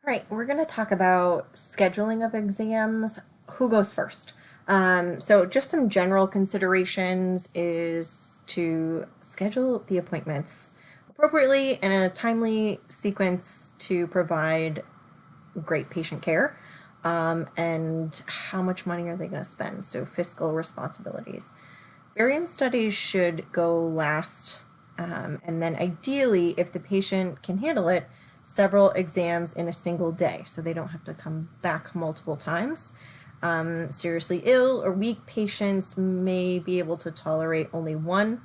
All right, we're going to talk about scheduling of exams. Who goes first? So just some general considerations is to schedule the appointments appropriately and in a timely sequence to provide great patient care. And how much money are they going to spend? So fiscal responsibilities. Barium studies should go last, and then ideally, if the patient can handle it, several exams in a single day so they don't have to come back multiple times. Seriously ill or weak patients may be able to tolerate only one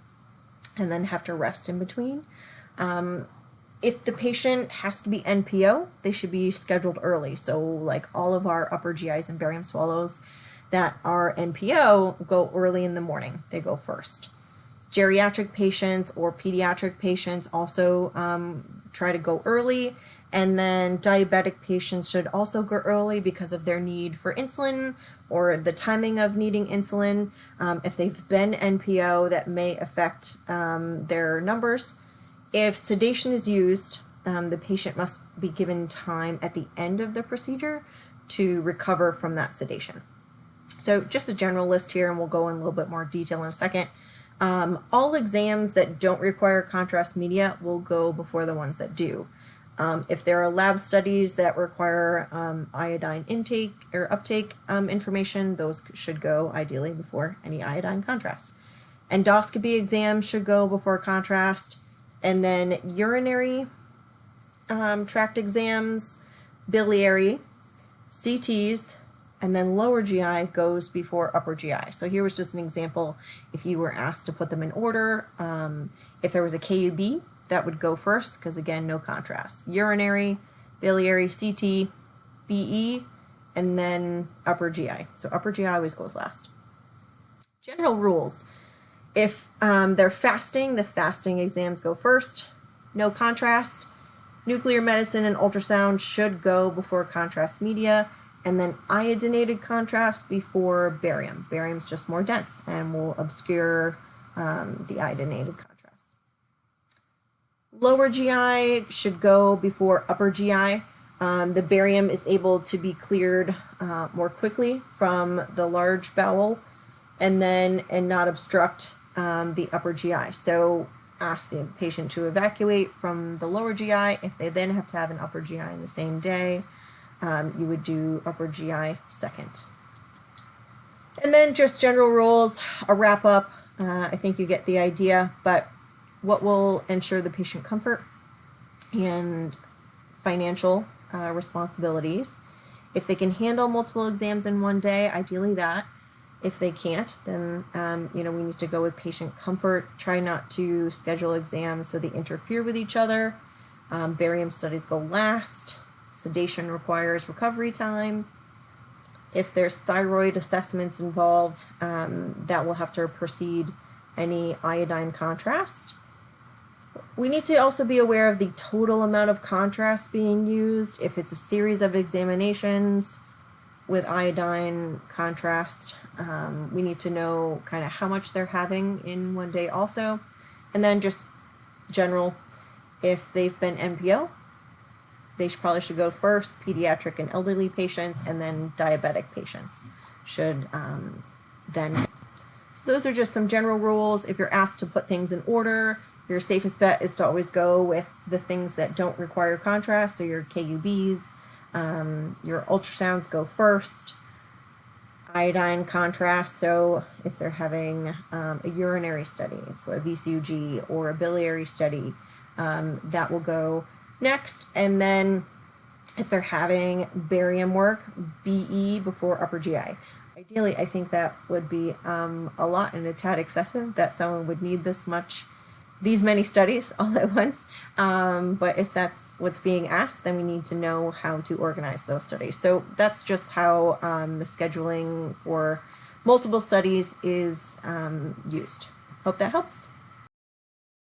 and then have to rest in between. If the patient has to be NPO, they should be scheduled early. So like all of our upper GIs and barium swallows that are NPO go early in the morning. They go first. Geriatric patients or pediatric patients also try to go early. And then diabetic patients should also go early because of their need for insulin or the timing of needing insulin. If they've been NPO, that may affect their numbers. If sedation is used, the patient must be given time at the end of the procedure to recover from that sedation. So just a general list here, and we'll go in a little bit more detail in a second. All exams that don't require contrast media will go before the ones that do. If there are lab studies that require iodine intake or uptake information, those should go ideally before any iodine contrast. Endoscopy exams should go before contrast. And then urinary tract exams, biliary, CTs, and then lower GI goes before upper GI. So here was just an example. If you were asked to put them in order, if there was a KUB, that would go first because, again, no contrast. Urinary, biliary, CT, BE, and then upper GI. So upper GI always goes last. General rules. If they're fasting, the fasting exams go first. No contrast. Nuclear medicine and ultrasound should go before contrast media. And then iodinated contrast before barium. Barium's just more dense and will obscure the iodinated contrast. Lower GI should go before upper GI. The barium is able to be cleared more quickly from the large bowel and not obstruct the upper GI. So ask the patient to evacuate from the lower GI. If they then have to have an upper GI in the same day, you would do upper GI second. And then just general rules, a wrap up. I think you get the idea, but what will ensure the patient comfort and financial responsibilities. If they can handle multiple exams in one day, ideally that. If they can't, then we need to go with patient comfort. Try not to schedule exams so they interfere with each other. Barium studies go last. Sedation requires recovery time. If there's thyroid assessments involved, that will have to precede any iodine contrast. We need to also be aware of the total amount of contrast being used. If it's a series of examinations with iodine contrast, we need to know kind of how much they're having in one day also. And then just general, if they've been NPO, they probably should go first. Pediatric and elderly patients, and then diabetic patients should then. So those are just some general rules. If you're asked to put things in order, your safest bet is to always go with the things that don't require contrast. So your KUBs, your ultrasounds go first. Iodine contrast. So if they're having a urinary study, so a VCUG or a biliary study, that will go next. And then if they're having barium work, BE before upper GI. Ideally, I think that would be a lot and a tad excessive that someone would need these many studies all at once. But if that's what's being asked, then we need to know how to organize those studies. So that's just how the scheduling for multiple studies is used. Hope that helps.